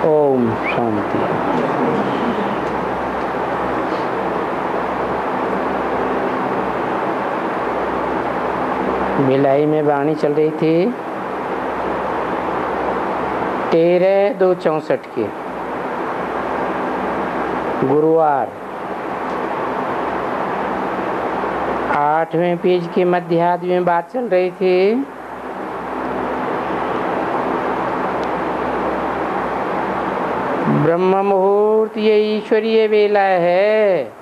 ओम शांति। भिलाई में वाणी चल रही थी 13/2/64 की, गुरुवार, 8वें पेज के मध्यार्ध में बात चल रही थी ब्रह्म मुहूर्त ये ईश्वरीय वेला है।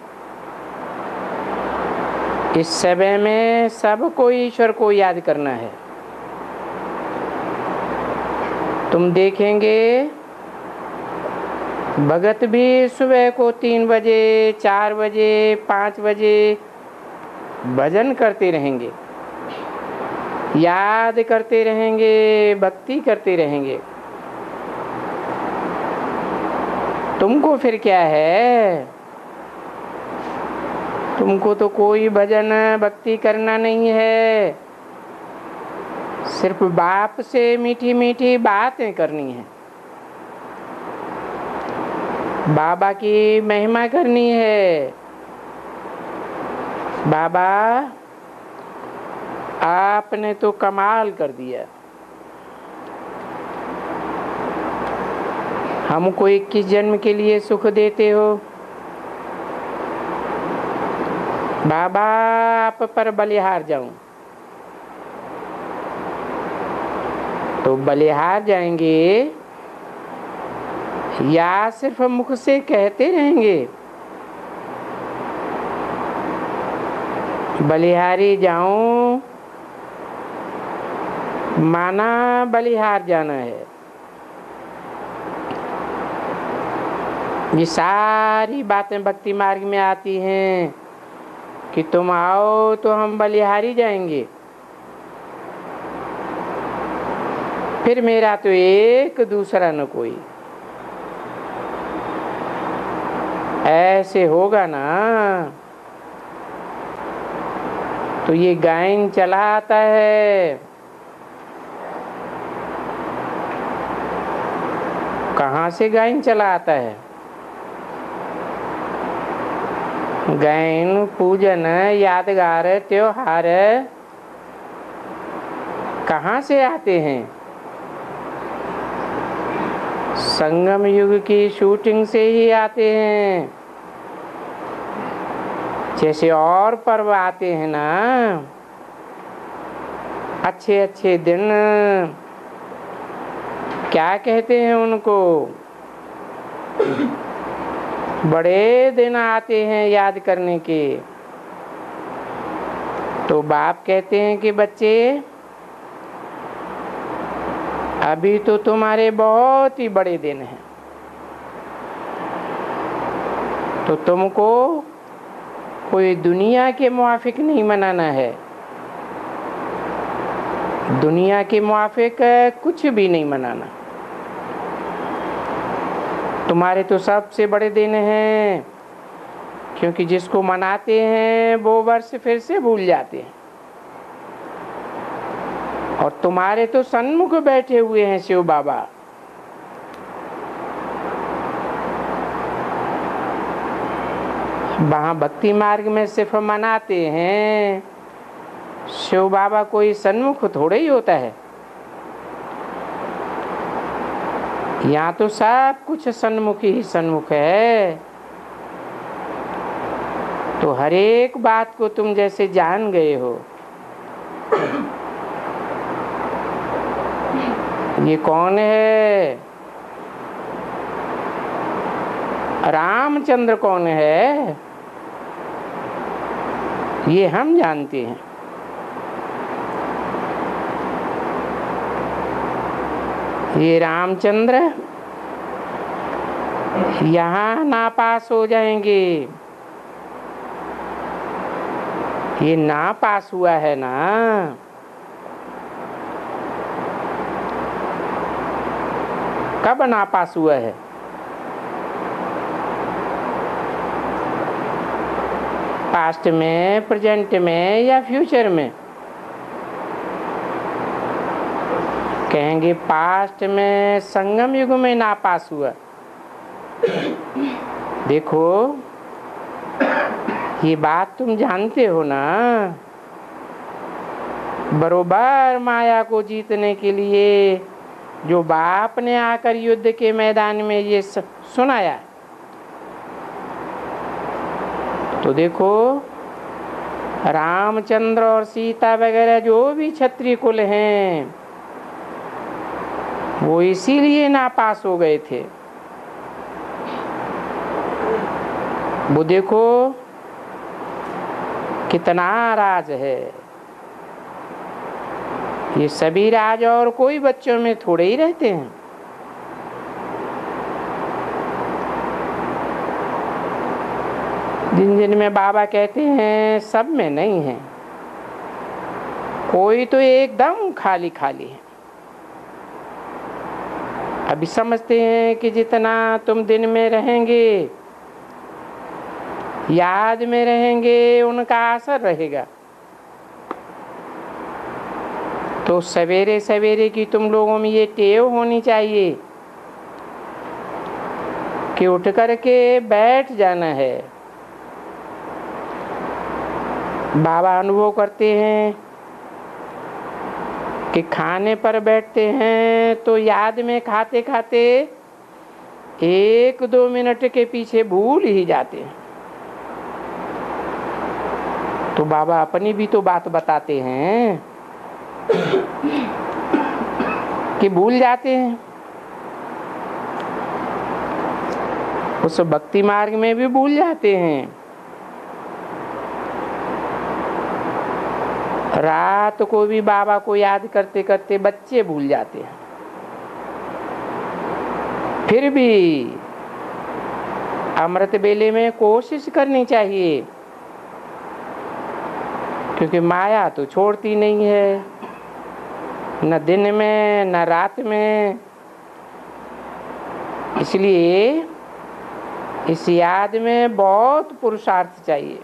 इस समय में सबको ईश्वर को याद करना है। तुम देखेंगे भगत भी सुबह को 3 बजे 4 बजे 5 बजे भजन करते रहेंगे, याद करते रहेंगे, भक्ति करते रहेंगे। तुमको फिर क्या है? तुमको तो कोई भजन भक्ति करना नहीं है, सिर्फ बाप से मीठी मीठी बातें करनी है, बाबा की महिमा करनी है। बाबा आपने तो कमाल कर दिया, हमको 21 जन्म के लिए सुख देते हो। बाबा आप पर बलिहार जाऊं तो बलिहार जाएंगे या सिर्फ मुख से कहते रहेंगे बलिहारी जाऊं, माना बलिहार जाना है। ये सारी बातें भक्ति मार्ग में आती हैं कि तुम आओ तो हम बलिहारी जाएंगे। फिर मेरा तो एक दूसरा न कोई। ऐसे होगा ना तो ये गायन चला आता है। कहाँ से गायन चला आता है? गायन, पूजन, यादगार, त्योहार कहाँ से आते हैं? संगम युग की शूटिंग से ही आते हैं। जैसे और पर्व आते हैं ना, अच्छे अच्छे दिन, क्या कहते हैं उनको? बड़े दिन आते हैं याद करने के। तो बाप कहते हैं कि बच्चे अभी तो तुम्हारे बहुत ही बड़े दिन हैं, तो तुमको कोई दुनिया के मुआफिक नहीं मनाना है। दुनिया के मुआफिक कुछ भी नहीं मनाना। तुम्हारे तो सबसे बड़े दिन हैं, क्योंकि जिसको मनाते हैं वो वर्ष फिर से भूल जाते हैं। और तुम्हारे तो सन्मुख बैठे हुए हैं शिव बाबा। वहाँ भक्ति मार्ग में सिर्फ मनाते हैं, शिव बाबा कोई सन्मुख थोड़े ही होता है। यहाँ तो सब कुछ सन्मुख ही सन्मुख है। तो हर एक बात को तुम जैसे जान गए हो। ये कौन है? रामचंद्र कौन है? ये हम जानते हैं। ये रामचंद्र यहाँ नापास हो जाएंगे। ये नापास हुआ है ना, कब नापास हुआ है? पास्ट में, प्रेजेंट में या फ्यूचर में? कहेंगे पास्ट में संगम युग में नापास हुआ। देखो ये बात तुम जानते हो ना, बरोबर माया को जीतने के लिए जो बाप ने आकर युद्ध के मैदान में ये सुनाया, तो देखो रामचंद्र और सीता वगैरह जो भी क्षत्रिय कुल हैं वो इसीलिए नापास हो गए थे। वो देखो कितना राज है, ये सभी राज और कोई बच्चों में थोड़े ही रहते हैं। जिन जिन में बाबा कहते हैं सब में नहीं है, कोई तो एकदम खाली खाली है। अभी समझते हैं कि जितना तुम दिन में रहेंगे याद में रहेंगे उनका असर रहेगा। तो सवेरे सवेरे की तुम लोगों में ये टेव होनी चाहिए कि उठ करके बैठ जाना है। बाबा अनुभव करते हैं कि खाने पर बैठते हैं तो याद में खाते खाते 1-2 मिनट के पीछे भूल ही जाते हैं। तो बाबा अपनी भी तो बात बताते हैं कि भूल जाते हैं। उस भक्ति मार्ग में भी भूल जाते हैं। रात को भी बाबा को याद करते करते बच्चे भूल जाते हैं। फिर भी अमृत बेले में कोशिश करनी चाहिए, क्योंकि माया तो छोड़ती नहीं है, न दिन में न रात में। इसलिए इस याद में बहुत पुरुषार्थ चाहिए।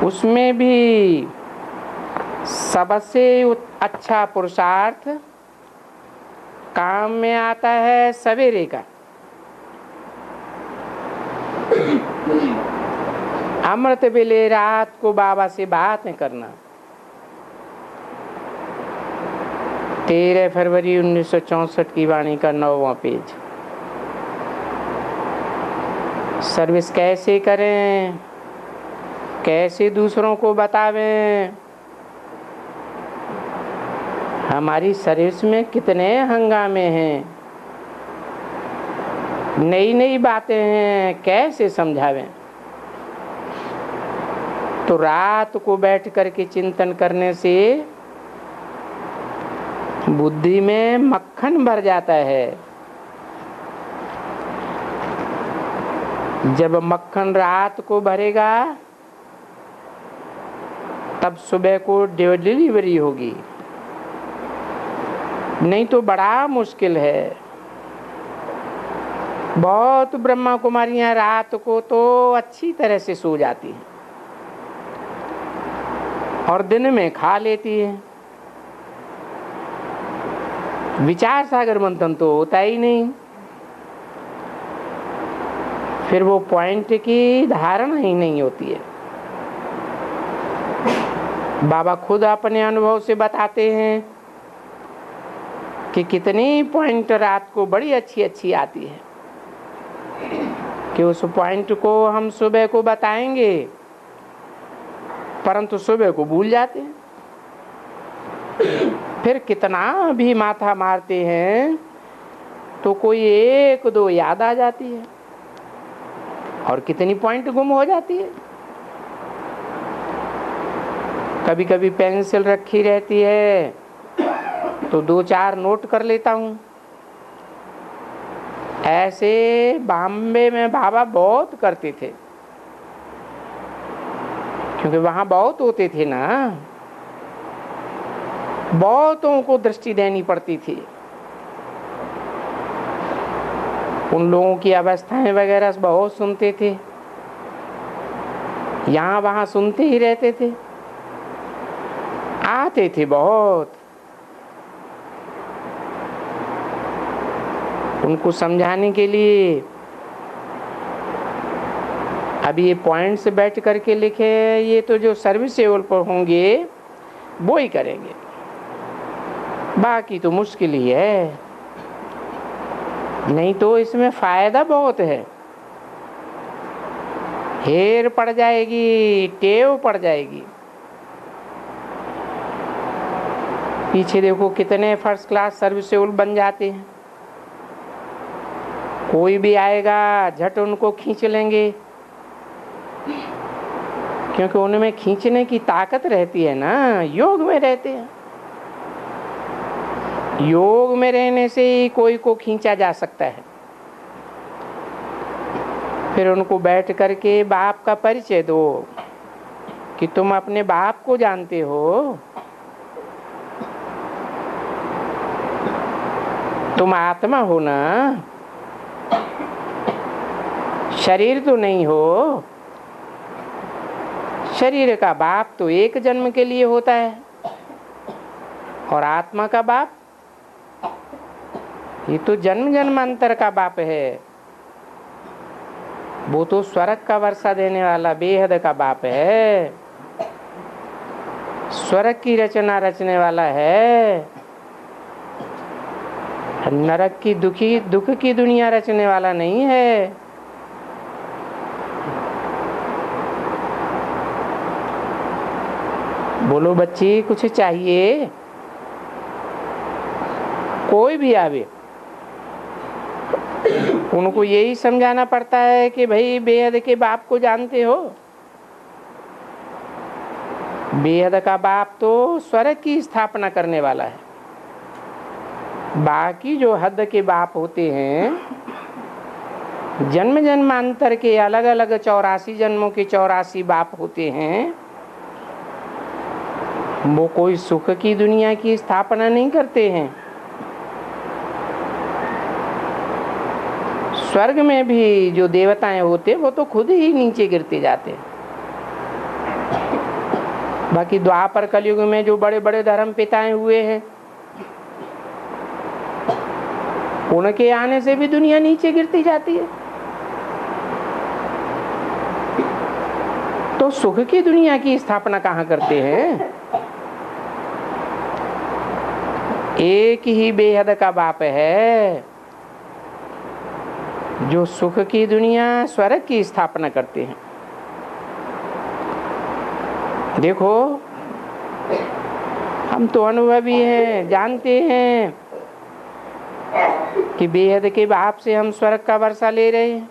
उसमें भी सबसे अच्छा पुरुषार्थ काम में आता है सवेरे का। अमृत बेले रात को बाबा से बातें करना। 13 फरवरी 1964 की वाणी का 9वां पेज। सर्विस कैसे करें, कैसे दूसरों को बतावें। हमारी सर्विस में कितने हंगामे हैं, नई नई बातें हैं, कैसे समझावें। तो रात को बैठ करके चिंतन करने से बुद्धि में मक्खन भर जाता है। जब मक्खन रात को भरेगा तब सुबह को डिलीवरी होगी, नहीं तो बड़ा मुश्किल है। बहुत ब्रह्मा कुमारियां रात को तो अच्छी तरह से सो जाती हैं और दिन में खा लेती हैं। विचार सागर मंथन तो होता ही नहीं, फिर वो पॉइंट की धारणा ही नहीं होती है। बाबा खुद अपने अनुभव से बताते हैं कि कितनी पॉइंट रात को बड़ी अच्छी अच्छी आती है, कि उस पॉइंट को हम सुबह को बताएंगे परंतु सुबह को भूल जाते हैं। फिर कितना भी माथा मारते हैं तो कोई 1-2 याद आ जाती है और कितनी पॉइंट गुम हो जाती है। कभी कभी पेंसिल रखी रहती है तो 2-4 नोट कर लेता हूँ। ऐसे बॉम्बे में बाबा बहुत करते थे, क्योंकि वहाँ बहुत होते थे ना, बहुतों को दृष्टि देनी पड़ती थी। उन लोगों की अवस्थाएं वगैरह बहुत सुनते थे, यहाँ वहाँ सुनते ही रहते थे, आते थे बहुत। उनको समझाने के लिए अभी ये पॉइंट्स बैठ करके लिखे, ये तो जो सर्विस लेवल पर होंगे वो ही करेंगे, बाकी तो मुश्किल ही है। नहीं तो इसमें फायदा बहुत है, हेर पड़ जाएगी, टेव पड़ जाएगी। पीछे देखो कितने फर्स्ट क्लास सर्विस लेवल बन जाते हैं, कोई भी आएगा झट उनको खींच लेंगे, क्योंकि उनमें खींचने की ताकत रहती है ना, योग में रहते हैं। योग में रहने से ही कोई को खींचा जा सकता है। फिर उनको बैठ करके बाप का परिचय दो कि तुम अपने बाप को जानते हो, तुम आत्मा हो ना, शरीर तो नहीं हो। शरीर का बाप तो एक जन्म के लिए होता है, और आत्मा का बाप ये तो जन्म जन्मांतर का बाप है। वो तो स्वर्ग का वर्षा देने वाला बेहद का बाप है, स्वर्ग की रचना रचने वाला है, नरक की दुख की दुनिया रचने वाला नहीं है। बोलो बच्ची, कुछ चाहिए? कोई भी आवे उनको यही समझाना पड़ता है कि भाई बेहद के बाप को जानते हो। बेहद का बाप तो स्वर्ग की स्थापना करने वाला है। बाकी जो हद के बाप होते हैं, जन्म जन्मांतर के अलग अलग 84 जन्मों के 84 बाप होते हैं, वो कोई सुख की दुनिया की स्थापना नहीं करते हैं। स्वर्ग में भी जो देवताएं होते वो तो खुद ही नीचे गिरते जाते हैं। बाकी द्वापर कलयुग में जो बड़े बड़े धर्म पिताएं हुए हैं, उनके आने से भी दुनिया नीचे गिरती जाती है। तो सुख की दुनिया की स्थापना कहाँ करते हैं? एक ही बेहद का बाप है जो सुख की दुनिया स्वर्ग की स्थापना करते हैं। देखो, हम तो अनुभवी हैं, जानते हैं कि बेहद के बाप से हम स्वर्ग का वर्षा ले रहे हैं।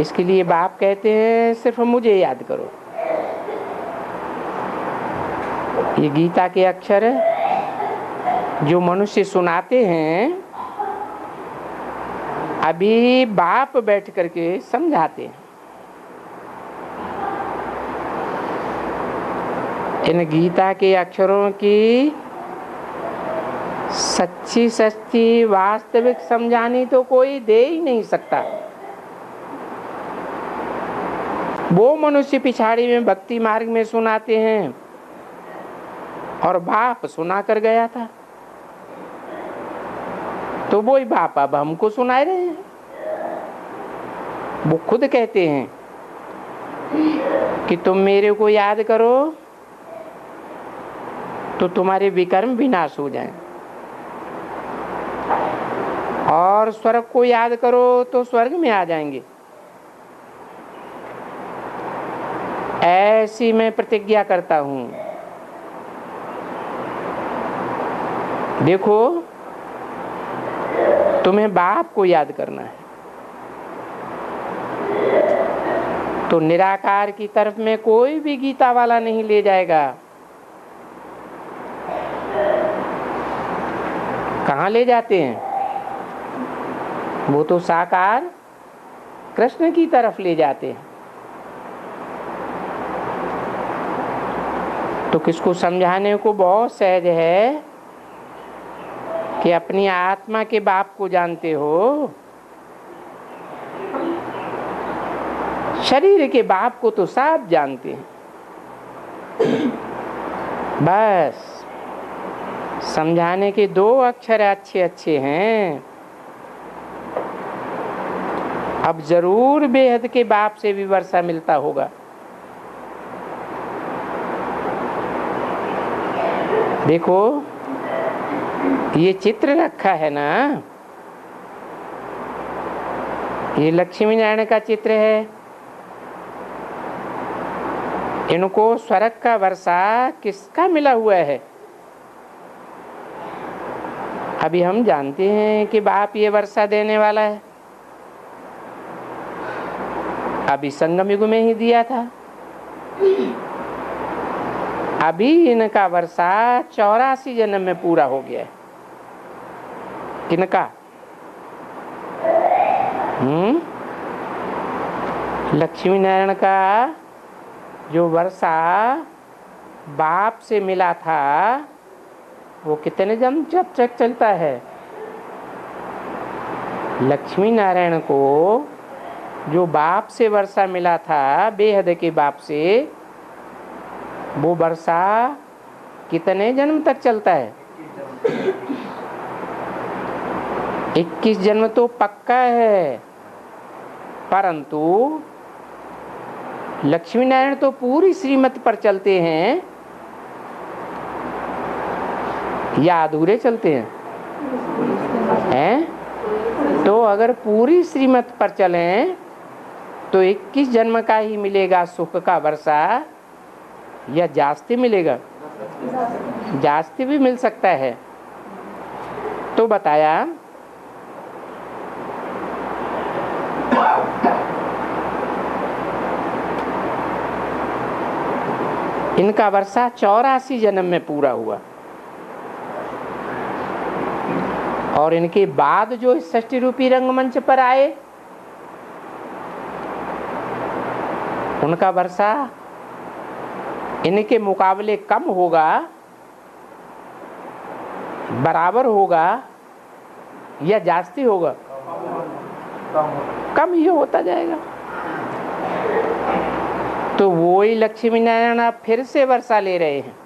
इसके लिए बाप कहते हैं सिर्फ मुझे याद करो। ये गीता के अक्षर जो मनुष्य सुनाते हैं, अभी बाप बैठ करके समझाते हैं। इन गीता के अक्षरों की सच्ची सच्ची वास्तविक समझानी तो कोई दे ही नहीं सकता। वो मनुष्य पिछाड़ी में भक्ति मार्ग में सुनाते हैं, और बाप सुना कर गया था, तो वो ही बाप अब हमको सुना रहे हैं। वो खुद कहते हैं कि तुम मेरे को याद करो तो तुम्हारे विकर्म विनाश हो जाएं, और स्वर्ग को याद करो तो स्वर्ग में आ जाएंगे। ऐसी मैं प्रतिज्ञा करता हूं। देखो, तुम्हें बाप को याद करना है तो निराकार की तरफ में कोई भी गीता वाला नहीं ले जाएगा। कहाँ ले जाते हैं? वो तो साकार कृष्ण की तरफ ले जाते हैं। तो किसको समझाने को बहुत सहज है कि अपनी आत्मा के बाप को जानते हो, शरीर के बाप को तो सब जानते हैं। बस समझाने के 2 अक्षर अच्छे अच्छे हैं। अब जरूर बेहद के बाप से भी वर्षा मिलता होगा। देखो ये चित्र रखा है ना, ये लक्ष्मी नारायण का चित्र है। इनको स्वर्ग का वर्षा किसका मिला हुआ है? अभी हम जानते हैं कि बाप ये वर्षा देने वाला है। अभी संगम युग में ही दिया था। अभी इनका वर्षा 84 जन्म में पूरा हो गया है। किनका? लक्ष्मी नारायण का जो वर्षा बाप से मिला था वो कितने जन्म जब तक चलता है? लक्ष्मी नारायण को जो बाप से वर्षा मिला था, बेहद के बाप से, वो वर्षा कितने जन्म तक चलता है? 21 जन्म तो पक्का है, परंतु लक्ष्मी नारायण तो पूरी श्रीमत पर चलते हैं या अधूरे चलते हैं? तो अगर पूरी श्रीमत पर चलें तो 21 जन्म का ही मिलेगा सुख का वर्षा, या जास्ती मिलेगा? जास्ती भी मिल सकता है। तो बताया इनका वर्षा 84 जन्म में पूरा हुआ, और इनके बाद जो षष्ठी रूपी रंगमंच पर आए उनका वर्षा इनके मुकाबले कम होगा, बराबर होगा, या जास्ती होगा? कम ही होता जाएगा। तो वही लक्ष्मी नारायण आप फिर से वर्षा ले रहे हैं।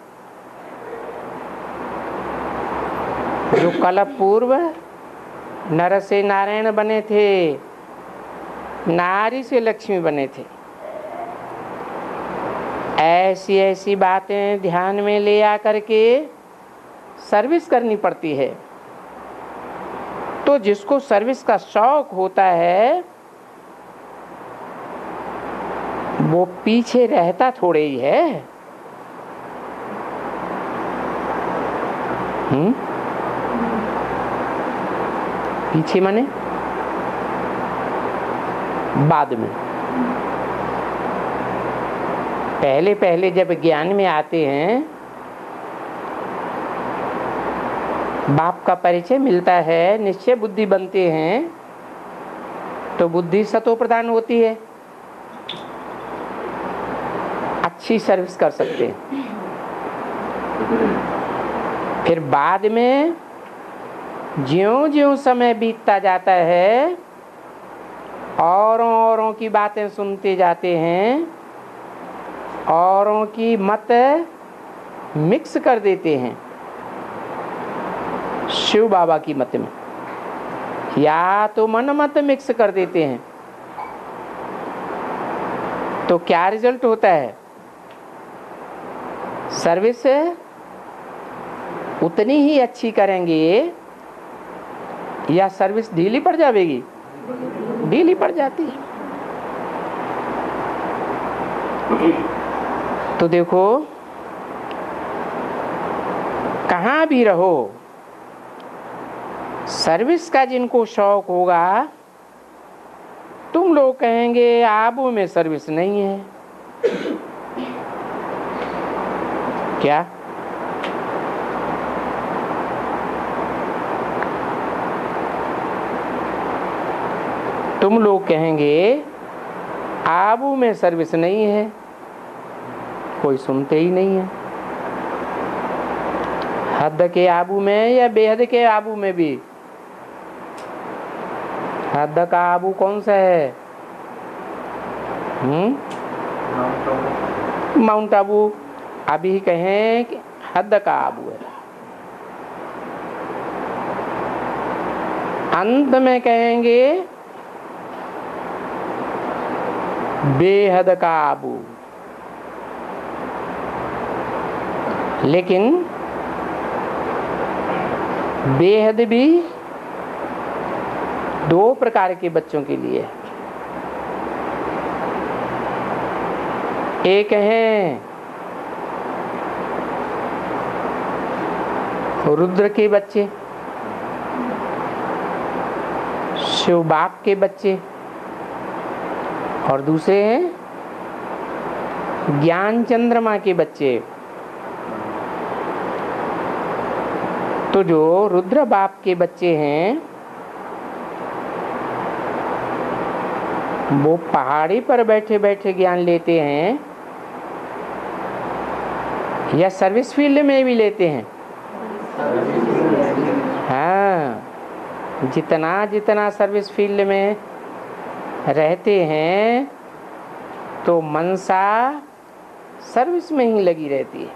जो कल पूर्व नर से नारायण बने थे, नारी से लक्ष्मी बने थे, ऐसी ऐसी बातें ध्यान में ले आकर के सर्विस करनी पड़ती है। तो जिसको सर्विस का शौक होता है वो पीछे रहता थोड़े ही है। पीछे माने बाद में। पहले पहले जब ज्ञान में आते हैं, बाप का परिचय मिलता है, निश्चय बुद्धि बनते हैं, तो बुद्धि सतो प्रधान होती है, अच्छी सर्विस कर सकते हैं। फिर बाद में ज्यों-ज्यों समय बीतता जाता है, औरों की बातें सुनते जाते हैं, औरों की मत मिक्स कर देते हैं शिव बाबा की मत में, या तो मन मत मिक्स कर देते हैं। तो क्या रिजल्ट होता है? सर्विस उतनी ही अच्छी करेंगे या सर्विस ढीली पड़ जाएगी? ढीली पड़ जाती है। तो देखो, कहाँ भी रहो, सर्विस का जिनको शौक होगा, तुम लोग कहेंगे आबू में सर्विस नहीं है। क्या? तुम लोग कहेंगे आबू में सर्विस नहीं है, कोई सुनते ही नहीं है। हद के आबू में या बेहद के आबू में भी? हद का आबू कौन सा है? माउंट आबू। अभी कहें कि हद का आबू है। अंत में कहेंगे बेहद का आबू। लेकिन बेहद भी दो प्रकार के बच्चों के लिए है। एक है रुद्र के बच्चे, शिव बाप के बच्चे, और दूसरे हैं ज्ञान चंद्रमा के बच्चे। तो जो रुद्र बाप के बच्चे हैं वो पहाड़ी पर बैठे बैठे ज्ञान लेते हैं या सर्विस फील्ड में भी लेते हैं? हाँ, जितना जितना सर्विस फील्ड में रहते हैं तो मनसा सर्विस में ही लगी रहती है,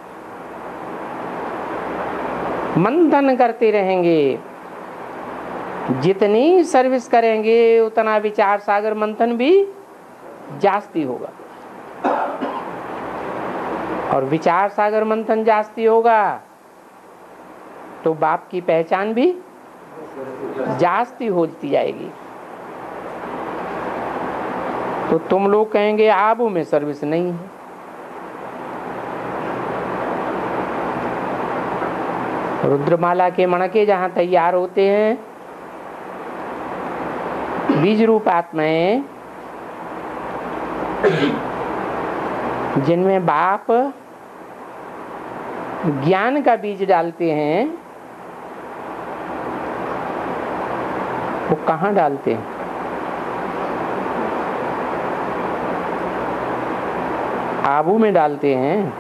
मंथन करते रहेंगे। जितनी सर्विस करेंगे उतना विचार सागर मंथन भी जास्ती होगा, और विचार सागर मंथन जास्ती होगा तो बाप की पहचान भी जास्ती होती जाएगी। तो तुम लोग कहेंगे आबू में सर्विस नहीं है। रुद्रमाला के मणके जहाँ तैयार होते हैं बीज रूप आत्माएं, जिनमें बाप ज्ञान का बीज डालते हैं, वो कहाँ डालते हैं? आबू में डालते हैं।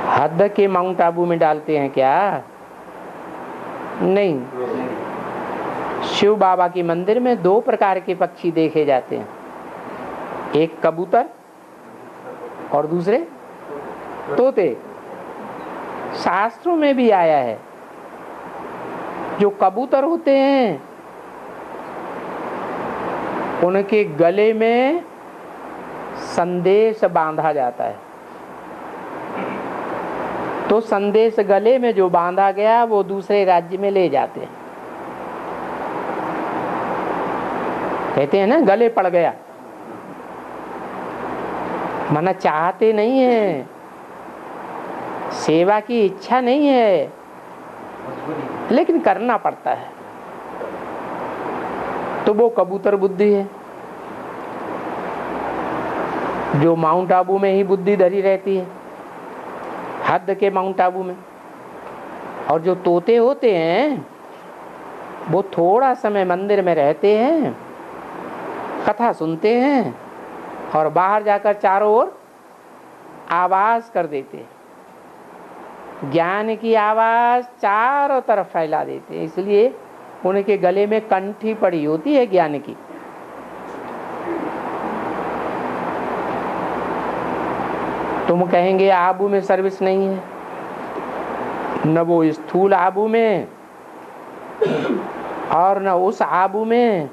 हद के माउंट आबू में डालते हैं क्या? नहीं। शिव बाबा के मंदिर में दो प्रकार के पक्षी देखे जाते हैं, एक कबूतर और दूसरे तोते। शास्त्रों में भी आया है, जो कबूतर होते हैं उनके गले में संदेश बांधा जाता है, तो संदेश गले में जो बांधा गया वो दूसरे राज्य में ले जाते हैं। कहते हैं ना गले पड़ गया, माना चाहते नहीं है, सेवा की इच्छा नहीं है, लेकिन करना पड़ता है, तो वो कबूतर बुद्धि है जो माउंट आबू में ही बुद्धि धरी रहती है, हद के माउंट आबू में। और जो तोते होते हैं वो थोड़ा समय मंदिर में रहते हैं, कथा सुनते हैं और बाहर जाकर चारों ओर आवाज कर देते हैं, ज्ञान की आवाज चारों तरफ फैला देते हैं। इसलिए उनके गले में कंठी पड़ी होती है ज्ञान की। तुम कहेंगे आबू में सर्विस नहीं है, न वो स्थूल आबू में और न उस आबू में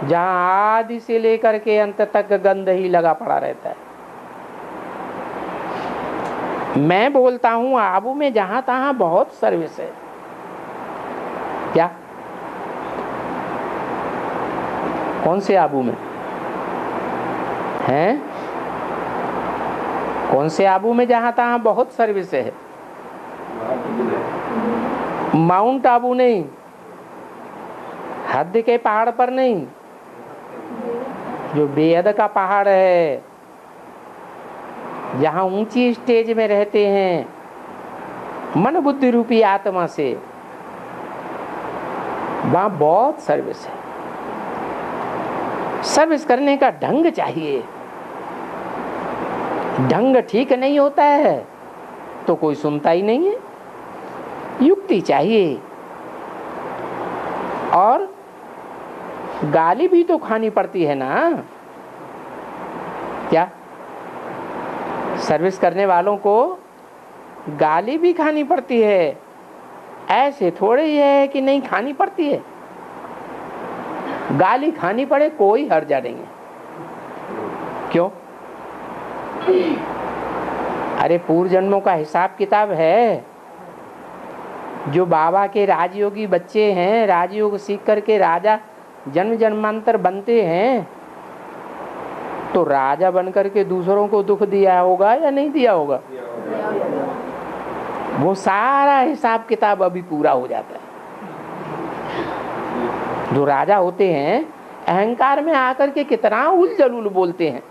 जहां आदि से लेकर के अंत तक गंध ही लगा पड़ा रहता है। मैं बोलता हूं आबू में जहां तहां बहुत सर्विस है। क्या? कौन से आबू में हैं? कौन से आबू में जहां तहां बहुत सर्विस है? माउंट आबू नहीं, हद के पहाड़ पर नहीं, जो बेहद का पहाड़ है, जहां ऊंची स्टेज में रहते हैं मन बुद्धि रूपी आत्मा से, वहां बहुत सर्विस है। सर्विस करने का ढंग चाहिए, ढंग ठीक नहीं होता है तो कोई सुनता ही नहीं है। युक्ति चाहिए, और गाली भी तो खानी पड़ती है ना। क्या? सर्विस करने वालों को गाली भी खानी पड़ती है, ऐसे थोड़े ही है कि नहीं खानी पड़ती है। गाली खानी पड़े कोई हर्जा नहीं है। क्यों? अरे पूर्व जन्मों का हिसाब किताब है। जो बाबा के राजयोगी बच्चे हैं, राजयोग सीख करके राजा जन्म जन्मांतर बनते हैं, तो राजा बनकर के दूसरों को दुख दिया होगा या नहीं दिया होगा? वो सारा हिसाब किताब अभी पूरा हो जाता है। जो राजा होते हैं अहंकार में आकर के कितना उलझुल बोलते हैं।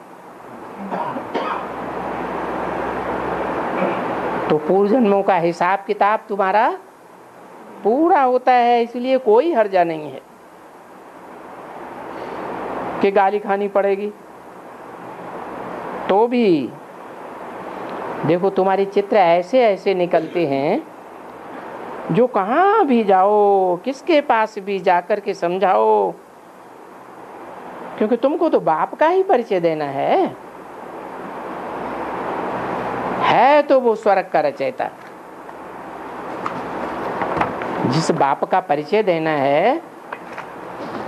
तो पूर्व जन्मों का हिसाब किताब तुम्हारा पूरा होता है, इसलिए कोई हर्जा नहीं है कि गाली खानी पड़ेगी। तो भी देखो तुम्हारे चित्र ऐसे ऐसे निकलते हैं, जो कहाँ भी जाओ, किसके पास भी जाकर के समझाओ, क्योंकि तुमको तो बाप का ही परिचय देना है तो वो स्वर्ग का रचयिता। जिस बाप का परिचय देना है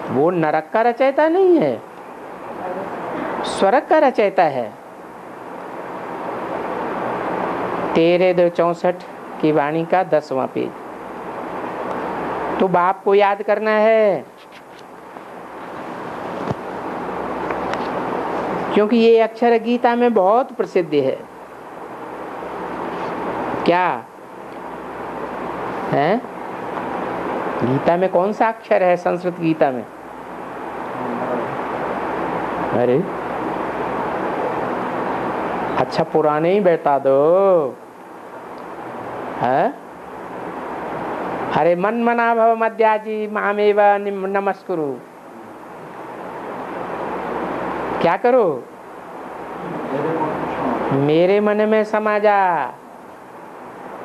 वो नरक का रचयिता नहीं है, स्वर्ग का रचयिता है। 13/2/64 की वाणी का 10वां पेज। तो बाप को याद करना है, क्योंकि ये अक्षर गीता में बहुत प्रसिद्ध है। क्या है? गीता में कौन सा अक्षर है? संस्कृत गीता में? अरे अच्छा पुराने ही बैठा दो है। अरे मन मना भव मध्याजी मामेव नमस्कुरु। क्या करो? मेरे मन में समा जा।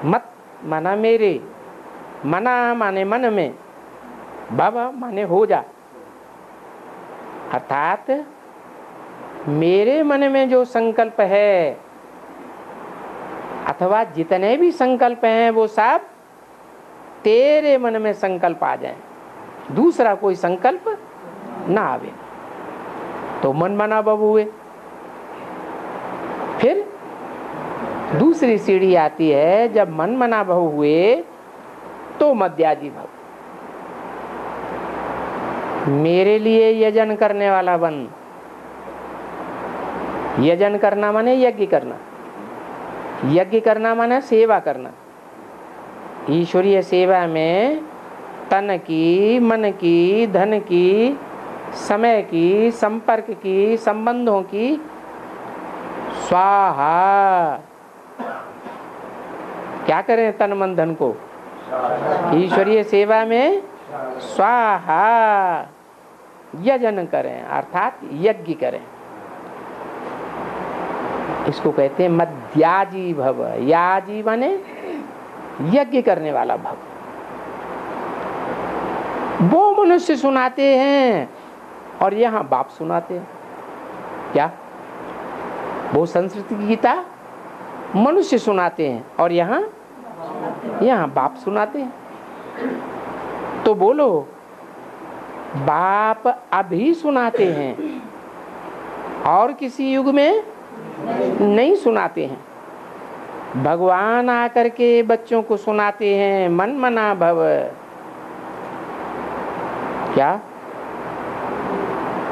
मत माना मेरे, मना माने मन में, भव माने हो जा। अर्थात मेरे मन में जो संकल्प है अथवा जितने भी संकल्प हैं वो सब तेरे मन में संकल्प आ जाए, दूसरा कोई संकल्प ना आवे, तो मन मना भव हुए। फिर दूसरी सीढ़ी आती है, जब मन मना भव हुए तो मध्याजी भव। मेरे लिए यजन करने वाला बन। यजन करना माने यज्ञ करना, यज्ञ करना माने सेवा करना। ईश्वरीय सेवा में तन की, मन की, धन की, समय की, संपर्क की, संबंधों की स्वाहा। क्या करें तन मन धन को? ईश्वरीय सेवा में स्वाहा, यजन करें अर्थात यज्ञ करें। इसको कहते हैं मध्याजी भव। याजी माने यज्ञ करने वाला भव। वो मनुष्य सुनाते हैं और यहाँ बाप सुनाते हैं। क्या? वो संस्कृत की गीता मनुष्य सुनाते हैं और यहाँ बाप सुनाते हैं। तो बोलो, बाप अभी सुनाते हैं और किसी युग में नहीं सुनाते हैं। भगवान आकर के बच्चों को सुनाते हैं मन मना भव। क्या?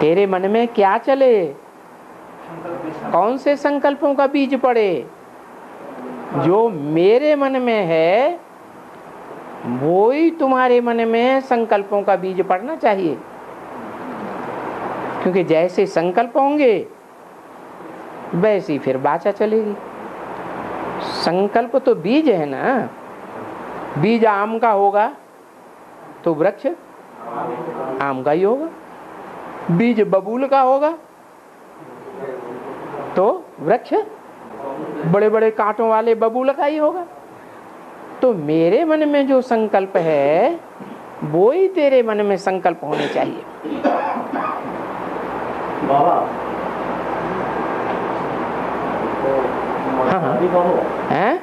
तेरे मन में क्या चले? कौन से संकल्पों का बीज पड़े? जो मेरे मन में है वो ही तुम्हारे मन में संकल्पों का बीज पड़ना चाहिए, क्योंकि जैसे संकल्प होंगे वैसी फिर बाचा चलेगी। संकल्प तो बीज है ना। बीज आम का होगा तो वृक्ष आम का ही होगा, बीज बबूल का होगा तो वृक्ष बड़े बड़े कांटों वाले बबूल का ही होगा। तो मेरे मन में जो संकल्प है वो ही तेरे मन में संकल्प होने चाहिए। हाँ,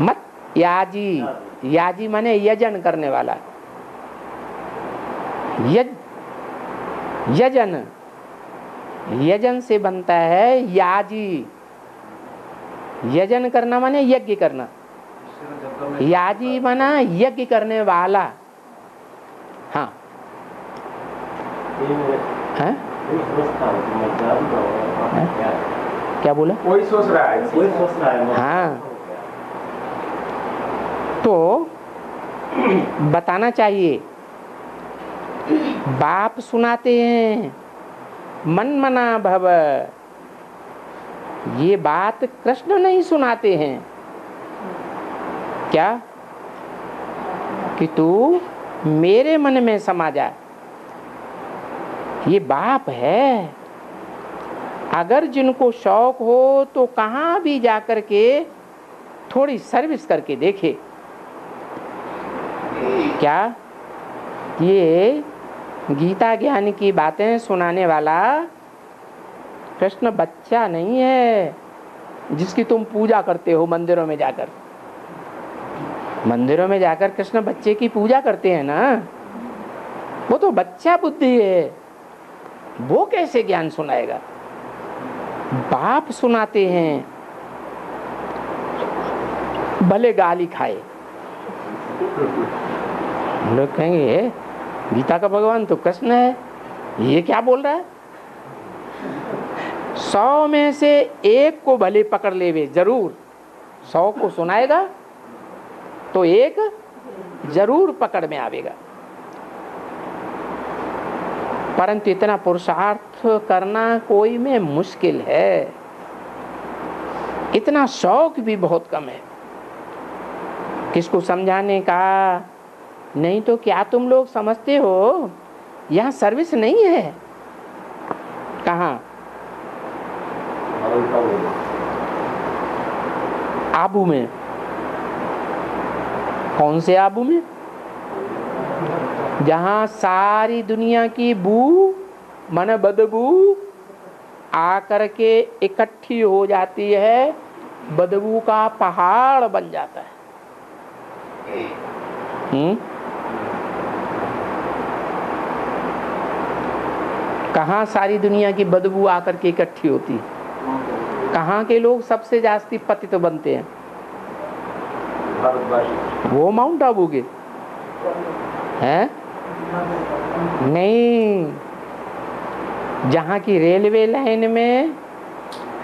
मत याजी याजी माने यजन करने वाला, यजन, यजन से बनता है याजी। यजन करना माने यज्ञ करना, याजी माना यज्ञ करने वाला। हाँ है? क्या बोला? कोई सोच रहा है। हाँ, तो बताना चाहिए। बाप सुनाते हैं मन मना भव, ये बात कृष्ण नहीं सुनाते हैं। क्या? कि तू मेरे मन में समा जा, ये बाप है। अगर जिनको शौक हो तो कहाँ भी जाकर के थोड़ी सर्विस करके देखे। क्या? ये गीता ज्ञान की बातें सुनाने वाला कृष्ण बच्चा नहीं है जिसकी तुम पूजा करते हो मंदिरों में जाकर। मंदिरों में जाकर कृष्ण बच्चे की पूजा करते हैं ना, वो तो बच्चा बुद्धि है, वो कैसे ज्ञान सुनाएगा? बाप सुनाते हैं, भले गाली खाए। हम लोग कहेंगे गीता का भगवान तो कृष्ण है, ये क्या बोल रहा है? 100 में से एक को भले पकड़ लेवे, जरूर 100 को सुनाएगा तो एक जरूर पकड़ में आवेगा। परंतु इतना पुरुषार्थ करना कोई में मुश्किल है, इतना शौक भी बहुत कम है किसको समझाने का। नहीं तो क्या तुम लोग समझते हो यहाँ सर्विस नहीं है? कहाँ? आबू में। कौन से आबू में? जहाँ सारी दुनिया की बू मन बदबू आकर के इकट्ठी हो जाती है, बदबू का पहाड़ बन जाता है। कहाँ सारी दुनिया की बदबू आकर के इकट्ठी होती है? कहाँ के लोग सबसे जास्ती पतित बनते हैं? वो माउंट आबू के हैं? नहीं, जहाँ की रेलवे लाइन में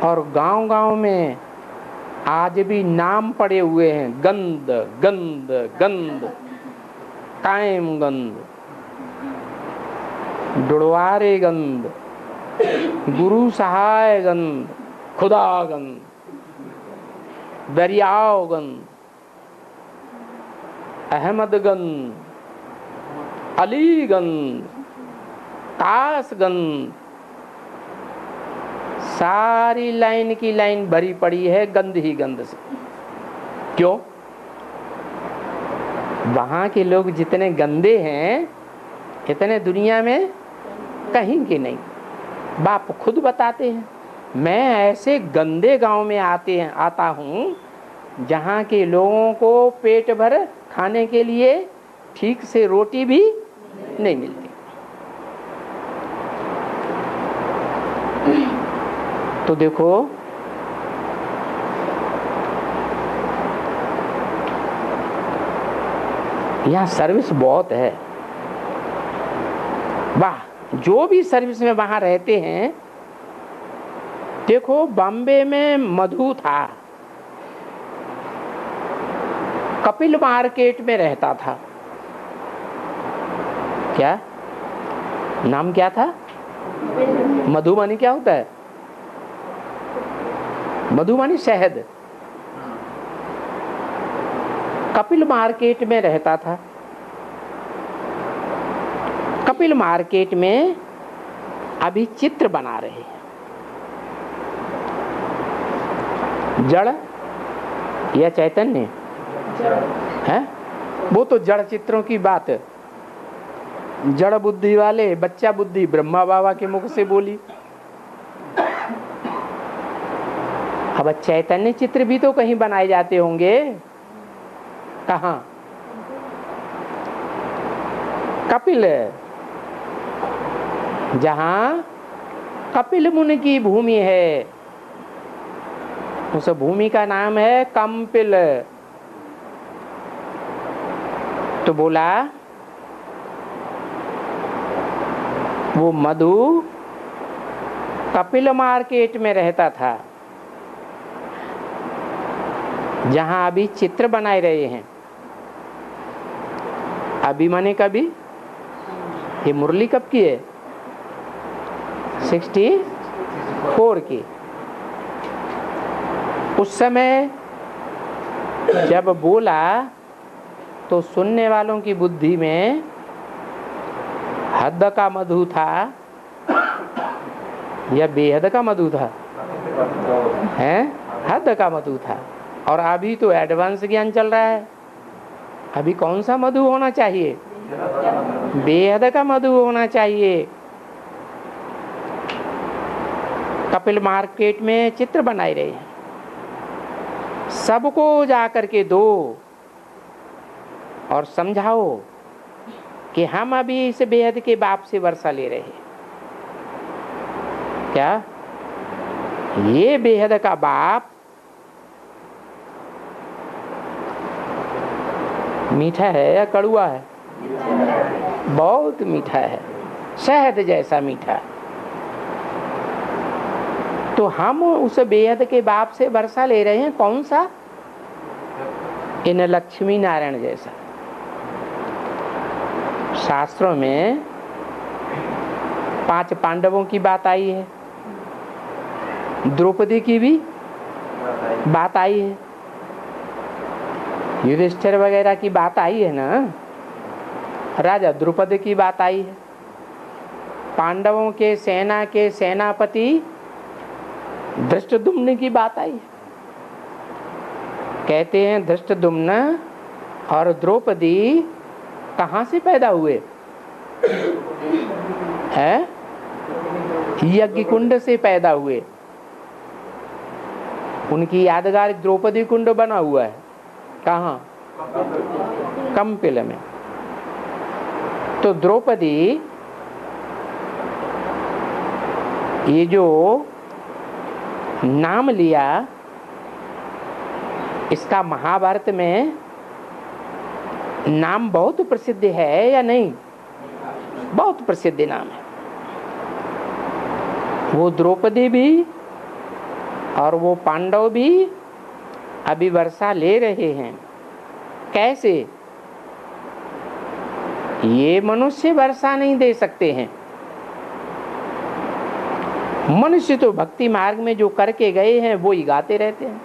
और गांव-गांव में आज भी नाम पड़े हुए हैं, गंध गंध गंध, कायम गंध, डुड़वारे गंध, गुरु सहाय गंध, खुदा गंध, दरियाव गंध, अहमद गंध, अली गंध, तास गंध, सारी लाइन की लाइन भरी पड़ी है गंध ही गंध से। क्यों? वहां के लोग जितने गंदे हैं इतने दुनिया में कहीं के नहीं। बाप खुद बताते हैं, मैं ऐसे गंदे गांव में आता हूँ जहाँ के लोगों को पेट भर खाने के लिए ठीक से रोटी भी नहीं मिलती। तो देखो, यहाँ सर्विस बहुत है। वाह, जो भी सर्विस में वहां रहते हैं। देखो, बॉम्बे में मधु था, कपिल मार्केट में रहता था। क्या नाम क्या था? मधुबनी। क्या होता है मधुबनी? शहद। कपिल मार्केट में रहता था। कपिल मार्केट में अभी चित्र बना रहे हैं, जड़ या चैतन्य है? वो तो जड़ चित्रों की बात है। जड़ बुद्धि वाले बच्चा बुद्धि ब्रह्मा बाबा के मुख से बोली। अब चैतन्य चित्र भी तो कहीं बनाए जाते होंगे। कहाँ? कपिल, जहां कपिल मुनि की भूमि है, उस भूमि का नाम है कंपिल। तो बोला वो मधु कपिल मार्केट में रहता था, जहां अभी चित्र बनाए रहे हैं। अभी माने कभी, ये मुरली कब की है? 64 की। उस समय जब बोला तो सुनने वालों की बुद्धि में हद का मधु था या बेहद का मधु था? हैं? हद का मधु था। और अभी तो एडवांस ज्ञान चल रहा है। अभी कौन सा मधु होना चाहिए? बेहद का मधु होना चाहिए। कपिल मार्केट में चित्र बनाए रहे हैं, सबको जा करके दो और समझाओ कि हम अभी इस बेहद के बाप से वर्षा ले रहे हैं। क्या ये बेहद का बाप मीठा है या कड़वा है? बहुत मीठा है, शहद जैसा मीठा। तो हम उस बेहद के बाप से वर्षा ले रहे हैं, कौन सा? इन लक्ष्मी नारायण जैसा। शास्त्रों में 5 पांडवों की बात आई है, द्रौपदी की भी बात आई है, युधिष्ठिर वगैरह की बात आई है ना, राजा द्रुपद की बात आई है, पांडवों के सेना के सेनापति धृष्टद्युम्न की बात आई है। कहते हैं धृष्टद्युम्न और द्रौपदी कहां से पैदा हुए हैं? यज्ञ कुंड से पैदा हुए। उनकी यादगार द्रौपदी कुंड बना हुआ है। कहां? कंपिल में। तो द्रौपदी ये जो नाम लिया, इसका महाभारत में नाम बहुत प्रसिद्ध है या नहीं? बहुत प्रसिद्ध नाम है। वो द्रौपदी भी और वो पांडव भी अभी वर्षा ले रहे हैं। कैसे? ये मनुष्य वर्षा नहीं दे सकते हैं। मनुष्य तो भक्ति मार्ग में जो करके गए हैं वो ही गाते रहते हैं।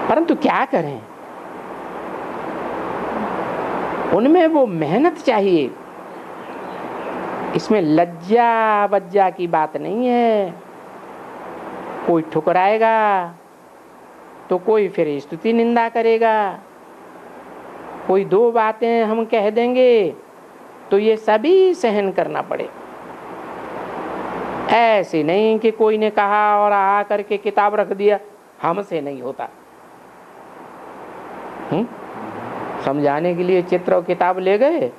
परंतु क्या करें, उनमें वो मेहनत चाहिए। इसमें लज्जा बज्जा की बात नहीं है। कोई ठुकराएगा तो कोई फिर स्तुति निंदा करेगा, कोई 2 बातें हम कह देंगे तो ये सभी सहन करना पड़े। ऐसे नहीं कि कोई ने कहा और आ करके किताब रख दिया, हमसे नहीं होता। समझाने के लिए चित्र और किताब ले गए,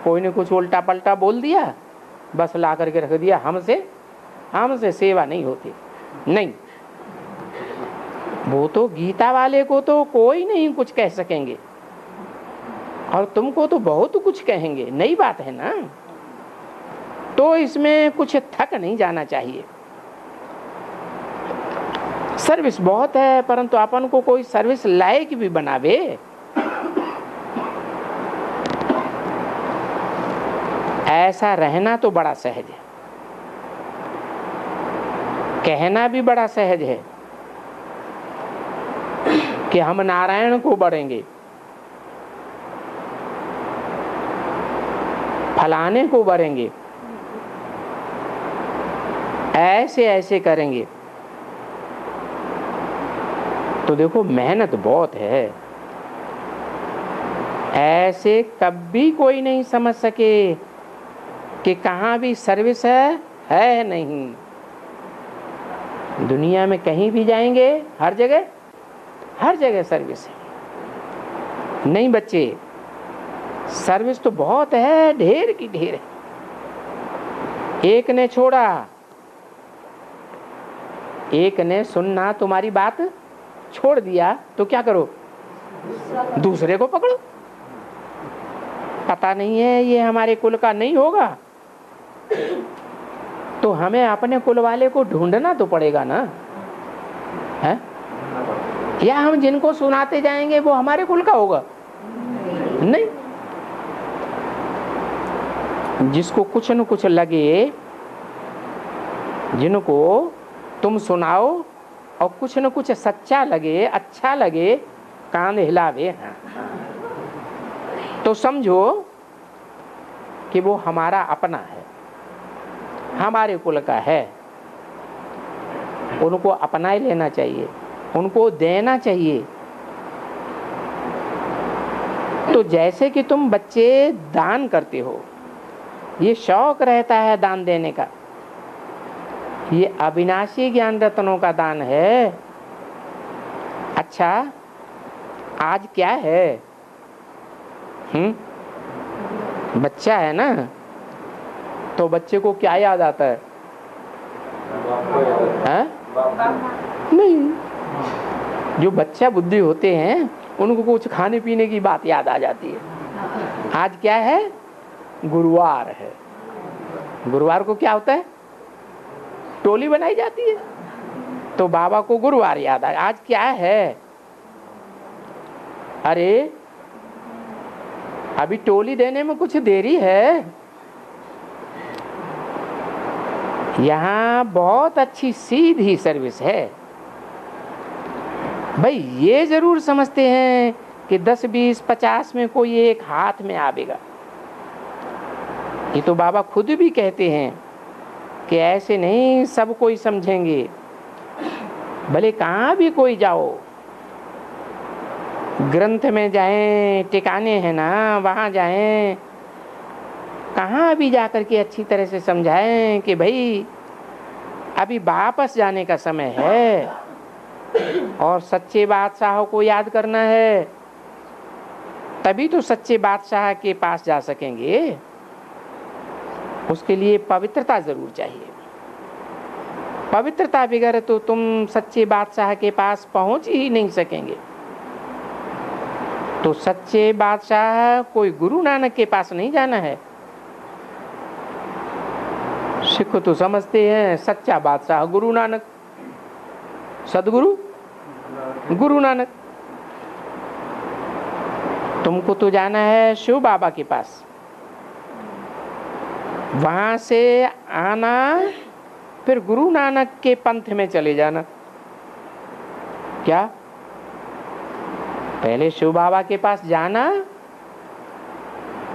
कोई ने कुछ उल्टा पलटा बोल दिया, बस ला करके रख दिया, हमसे सेवा नहीं होती। नहीं, वो तो गीता वाले को तो कोई नहीं कुछ कह सकेंगे और तुमको तो बहुत कुछ कहेंगे, नई बात है ना। तो इसमें कुछ थक नहीं जाना चाहिए। सर्विस बहुत है, परंतु अपन को कोई सर्विस लायक भी बनावे। ऐसा रहना तो बड़ा सहज है, कहना भी बड़ा सहज है कि हम नारायण को बढ़ेंगे, फलाने को बढ़ेंगे, ऐसे ऐसे करेंगे। तो देखो मेहनत बहुत है। ऐसे कभी कोई नहीं समझ सके कि कहाँ भी सर्विस है नहीं। दुनिया में कहीं भी जाएंगे, हर जगह सर्विस है। नहीं बच्चे, सर्विस तो बहुत है, ढेर की ढेर है। एक ने छोड़ा, एक ने सुनना तुम्हारी बात छोड़ दिया, तो क्या करो, दूसरे को पकड़ो। पता नहीं है ये हमारे कुल का नहीं होगा, तो हमें अपने कुल वाले को ढूंढना तो पड़ेगा ना, है? या हम जिनको सुनाते जाएंगे वो हमारे कुल का होगा? नहीं। जिसको कुछ न कुछ लगे, जिनको तुम सुनाओ और कुछ न कुछ सच्चा लगे, अच्छा लगे, कान हिलावे, तो समझो कि वो हमारा अपना है, हमारे कुल का है। उनको अपना ही लेना चाहिए, उनको देना चाहिए। तो जैसे कि तुम बच्चे दान करते हो, ये शौक रहता है दान देने का, ये अविनाशी ज्ञान रत्नों का दान है। अच्छा, आज क्या है? बच्चा है ना, तो बच्चे को क्या याद आता है? नहीं, जो बच्चा बुद्धि होते हैं उनको कुछ खाने पीने की बात याद आ जाती है। आज क्या है? गुरुवार है। गुरुवार को क्या होता है? टोली बनाई जाती है, तो बाबा को गुरुवार याद आया। आज क्या है? अरे अभी टोली देने में कुछ देरी है, यहाँ बहुत अच्छी सीधी सर्विस है। भाई ये जरूर समझते हैं कि 10, 20, 50 में कोई एक हाथ में आवेगा। ये तो बाबा खुद भी कहते हैं कि ऐसे नहीं सब कोई समझेंगे। भले कहाँ भी कोई जाओ, ग्रंथ में जाएं, टिकाने हैं ना, वहाँ जाएं, कहाँ भी जाकर के अच्छी तरह से समझाएं कि भाई अभी वापस जाने का समय है और सच्चे बादशाह को याद करना है, तभी तो सच्चे बादशाह के पास जा सकेंगे। उसके लिए पवित्रता जरूर चाहिए। पवित्रता बगैर तो तुम सच्चे बादशाह के पास पहुंच ही नहीं सकेंगे। तो सच्चे बादशाह कोई गुरु नानक के पास नहीं जाना है। सिख तो समझते हैं सच्चा बादशाह गुरु नानक, सदगुरु गुरु नानक। तुमको तो जाना है शिव बाबा के पास, वहां से आना, फिर गुरु नानक के पंथ में चले जाना। क्या? पहले शिव बाबा के पास जाना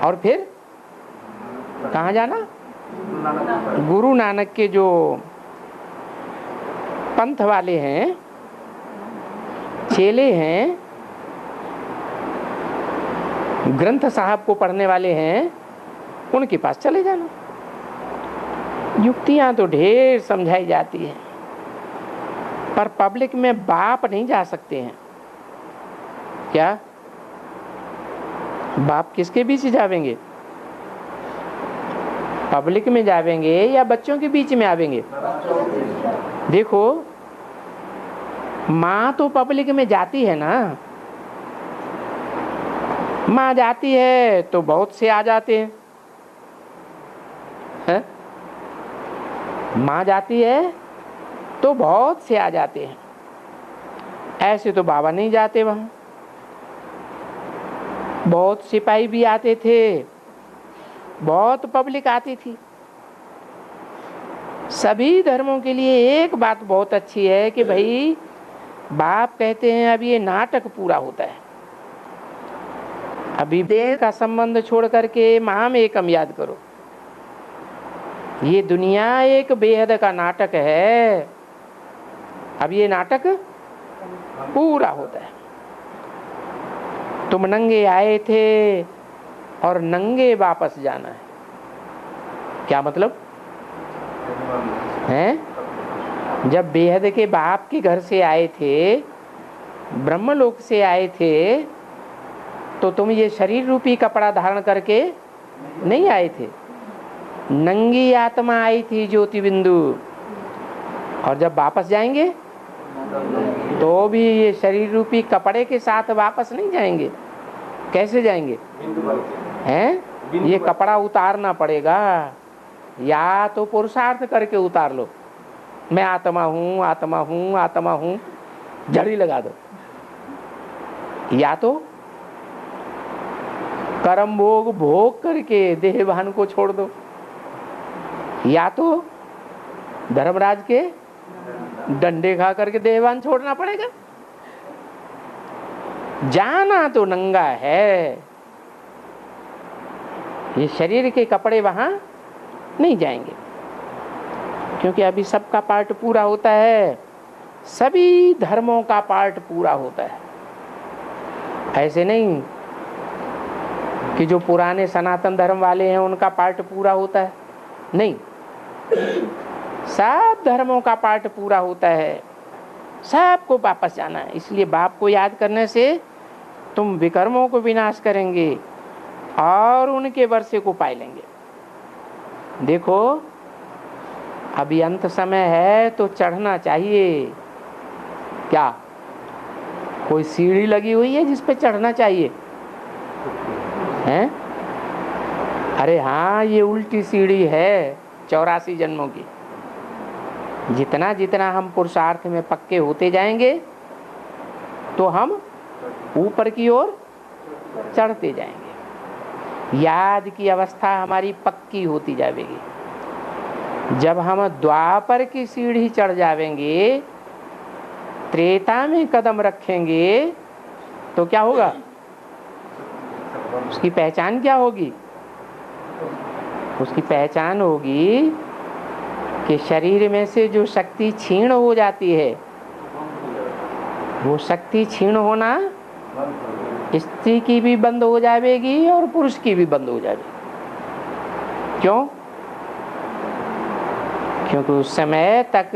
और फिर कहाँ जाना? गुरु नानक के जो पंथ वाले हैं, चेले हैं, ग्रंथ साहब को पढ़ने वाले हैं, उनके पास चले जाना। युक्तियां तो ढेर समझाई जाती हैं, पर पब्लिक में बाप नहीं जा सकते हैं। क्या बाप किसके बीच जावेंगे? पब्लिक में जावेंगे या बच्चों के बीच में आवेंगे? देखो, माँ तो पब्लिक में जाती है ना, माँ जाती है तो बहुत से आ जाते हैं, है? माँ जाती है तो बहुत से आ जाते हैं। ऐसे तो बाबा नहीं जाते वहां। बहुत सिपाही भी आते थे, बहुत पब्लिक आती थी। सभी धर्मों के लिए एक बात बहुत अच्छी है कि भाई बाप कहते हैं अब ये नाटक पूरा होता है, अभी देह का संबंध छोड़ करके महाम एकम याद करो। ये दुनिया एक बेहद का नाटक है, अब ये नाटक पूरा होता है। तुम नंगे आए थे और नंगे वापस जाना है। क्या मतलब है? जब बेहद के बाप के घर से आए थे, ब्रह्मलोक से आए थे, तो तुम ये शरीर रूपी कपड़ा धारण करके नहीं आए थे, नंगी आत्मा आई थी ज्योति बिंदु। और जब वापस जाएंगे तो भी ये शरीर रूपी कपड़े के साथ वापस नहीं जाएंगे। कैसे जाएंगे हैं? ये कपड़ा उतारना पड़ेगा, या तो पुरुषार्थ करके उतार लो, मैं आत्मा हूँ आत्मा हूँ आत्मा हूँ, झड़ी लगा दो, या तो कर्म भोग भोग करके देहभान को छोड़ दो, या तो धर्मराज के डंडे खा करके देहभान छोड़ना पड़ेगा। जाना तो नंगा है, ये शरीर के कपड़े वहां नहीं जाएंगे, क्योंकि अभी सबका पार्ट पूरा होता है, सभी धर्मों का पार्ट पूरा होता है। ऐसे नहीं कि जो पुराने सनातन धर्म वाले हैं उनका पार्ट पूरा होता है, नहीं, सब धर्मों का पार्ट पूरा होता है, सबको वापस जाना है। इसलिए बाप को याद करने से तुम विकर्मों को विनाश करेंगे और उनके वर्षे को पाई लेंगे। देखो अभी अंत समय है तो चढ़ना चाहिए। क्या कोई सीढ़ी लगी हुई है जिस पे चढ़ना चाहिए हैं? अरे हाँ, ये उल्टी सीढ़ी है 84 जन्मों की। जितना जितना हम पुरुषार्थ में पक्के होते जाएंगे तो हम ऊपर की ओर चढ़ते जाएंगे। याद की अवस्था हमारी पक्की होती जाएगी। जब हम द्वापर की सीढ़ी चढ़ जाएंगे, त्रेता में कदम रखेंगे, तो क्या होगा? उसकी पहचान क्या होगी? उसकी पहचान होगी कि शरीर में से जो शक्ति क्षीण हो जाती है, वो शक्ति क्षीण होना स्त्री की भी बंद हो जाएगी और पुरुष की भी बंद हो जाएगी। क्यों? क्योंकि उस समय तक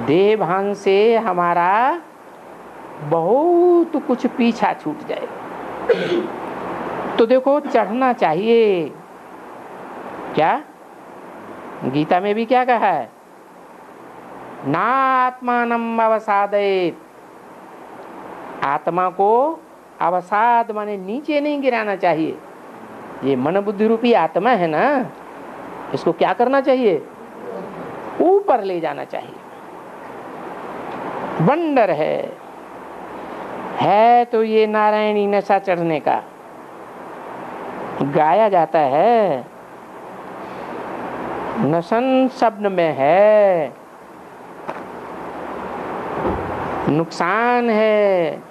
देह भान से हमारा बहुत कुछ पीछा छूट जाएगा। तो देखो चढ़ना चाहिए। क्या गीता में भी क्या कहा है? नात्मानम अवसादेत, आत्मा को अवसाद माने नीचे नहीं गिराना चाहिए। ये मन बुद्धि रूपी आत्मा है ना, इसको क्या करना चाहिए? ऊपर ले जाना चाहिए। वंडर है तो ये नारायणी नशा चढ़ने का गाया जाता है। नशन शब्द में है, नुकसान है।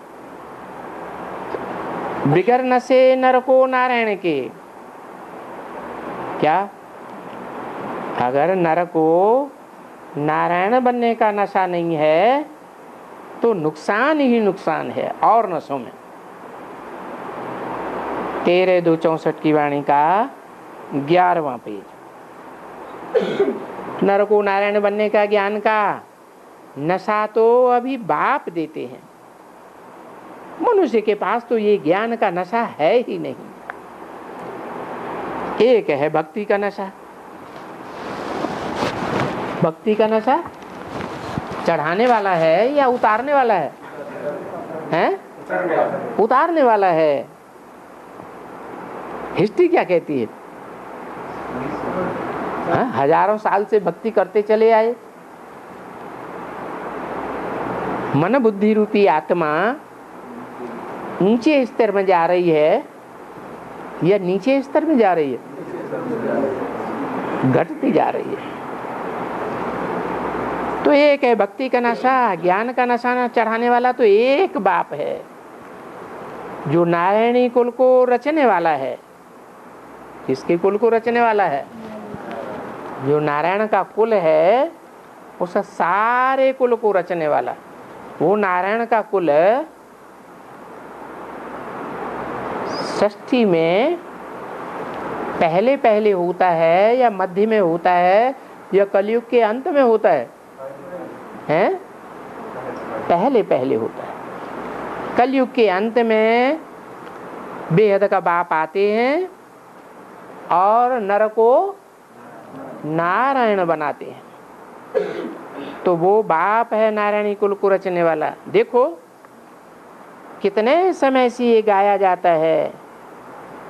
बिगर नशे नरको नारायण के। क्या? अगर नर को नारायण बनने का नशा नहीं है तो नुकसान ही नुकसान है। और नशों में 13-2-64 की वाणी का 11वां पेज। नर को नारायण बनने का ज्ञान का नशा तो अभी बाप देते हैं। मनुष्य के पास तो ये ज्ञान का नशा है ही नहीं। एक है भक्ति का नशा। भक्ति का नशा चढ़ाने वाला है या उतारने वाला है? हैं? उतारने वाला है। हिस्ट्री क्या कहती है? हजारों साल से भक्ति करते चले आए। मन बुद्धि रूपी आत्मा ऊंचे स्तर में जा रही है या नीचे स्तर में जा रही है? घटती जा रही है। तो एक है भक्ति का नशा, ज्ञान का नशा चढ़ाने वाला तो एक बाप है जो नारायणी कुल को रचने वाला है। किसके कुल को रचने वाला है? जो नारायण का कुल है उस सारे कुल को रचने वाला। वो नारायण का कुल षष्ठी में पहले पहले होता है या मध्य में होता है या कलयुग के अंत में होता है? पहले पहले होता है। कलयुग के अंत में बेहद का बाप आते हैं और नर को नारायण बनाते हैं। तो वो बाप है नारायणी कुल को रचने वाला। देखो कितने समय से ये गाया जाता है,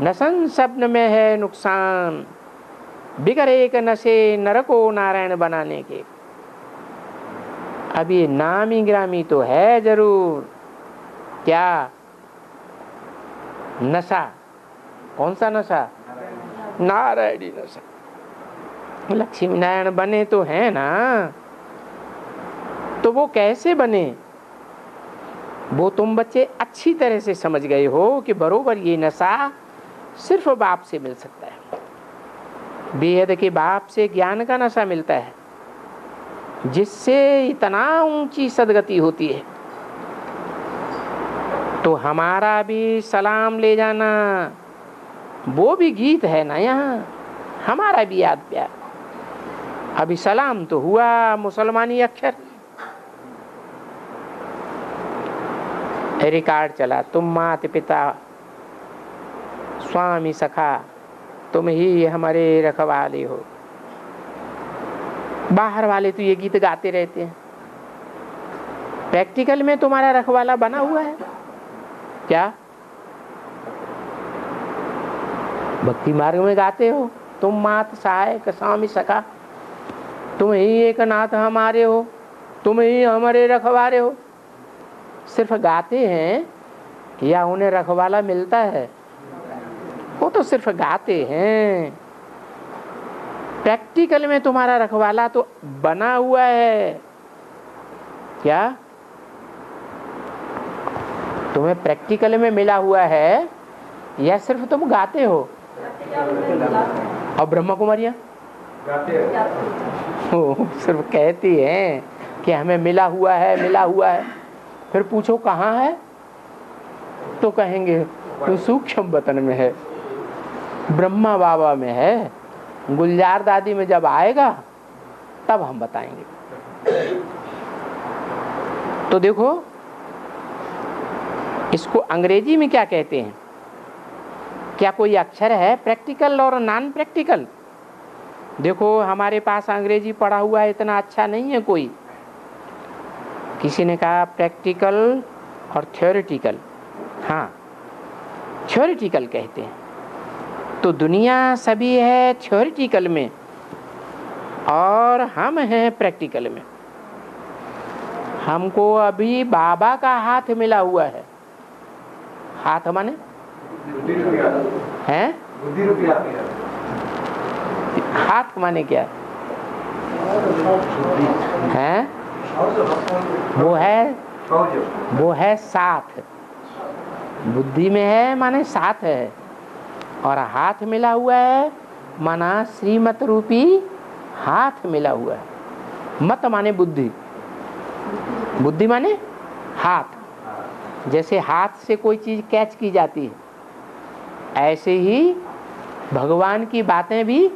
नसन सपन में है नुकसान, बिगर एक नशे नर को नारायण बनाने के। अब ये नामी ग्रामी तो है जरूर, क्या नशा? कौन सा नशा? नारायणी नशा। लक्ष्मी नारायण बने तो है ना, तो वो कैसे बने वो तुम बच्चे अच्छी तरह से समझ गए हो कि बरोबर ये नशा सिर्फ बाप से मिल सकता है। बेहद के बाप से ज्ञान का नशा मिलता है, जिससे इतना ऊंची सदगति होती है। तो हमारा भी सलाम ले जाना, वो भी गीत है ना यहाँ, हमारा भी याद प्यार। अभी सलाम तो हुआ मुसलमानी अक्षर, रिकॉर्ड चला, तुम माता पिता स्वामी सखा तुम ही हमारे रखवाले हो। बाहर वाले तो ये गीत गाते रहते हैं, प्रैक्टिकल में तुम्हारा रखवाला बना हुआ है क्या? भक्ति मार्ग में गाते हो तुम मात सहायक स्वामी सखा, तुम ही एक नाथ हमारे हो, तुम ही हमारे रखवाले हो। सिर्फ गाते हैं या उन्हें रखवाला मिलता है? वो तो सिर्फ गाते हैं। प्रैक्टिकल में तुम्हारा रखवाला तो बना हुआ है क्या? तुम्हें प्रैक्टिकल में मिला हुआ है या सिर्फ तुम गाते हो? और ब्रह्मा कुमारियां सिर्फ कहती हैं कि हमें मिला हुआ है, मिला हुआ है। फिर पूछो कहाँ है तो कहेंगे तो सूक्ष्म वतन में है, ब्रह्मा बाबा में है, गुलजार दादी में जब आएगा तब हम बताएंगे। तो देखो इसको अंग्रेजी में क्या कहते हैं? क्या कोई अक्षर है प्रैक्टिकल और नॉन प्रैक्टिकल? देखो हमारे पास अंग्रेजी पढ़ा हुआ है इतना अच्छा नहीं है कोई। किसी ने कहा प्रैक्टिकल और थ्योरेटिकल। हाँ थ्योरेटिकल कहते हैं, तो दुनिया सभी है थ्योरेटिकल में और हम हैं प्रैक्टिकल में। हमको अभी बाबा का हाथ मिला हुआ है। हाथ माने हैं? हाथ माने क्या है? वो है साथ, बुद्धि में है माने साथ है, और हाथ मिला हुआ है माना श्रीमत रूपी हाथ मिला हुआ है। मत माने बुद्धि, बुद्धि माने हाथ। जैसे हाथ से कोई चीज कैच की जाती है, ऐसे ही भगवान की बातें भी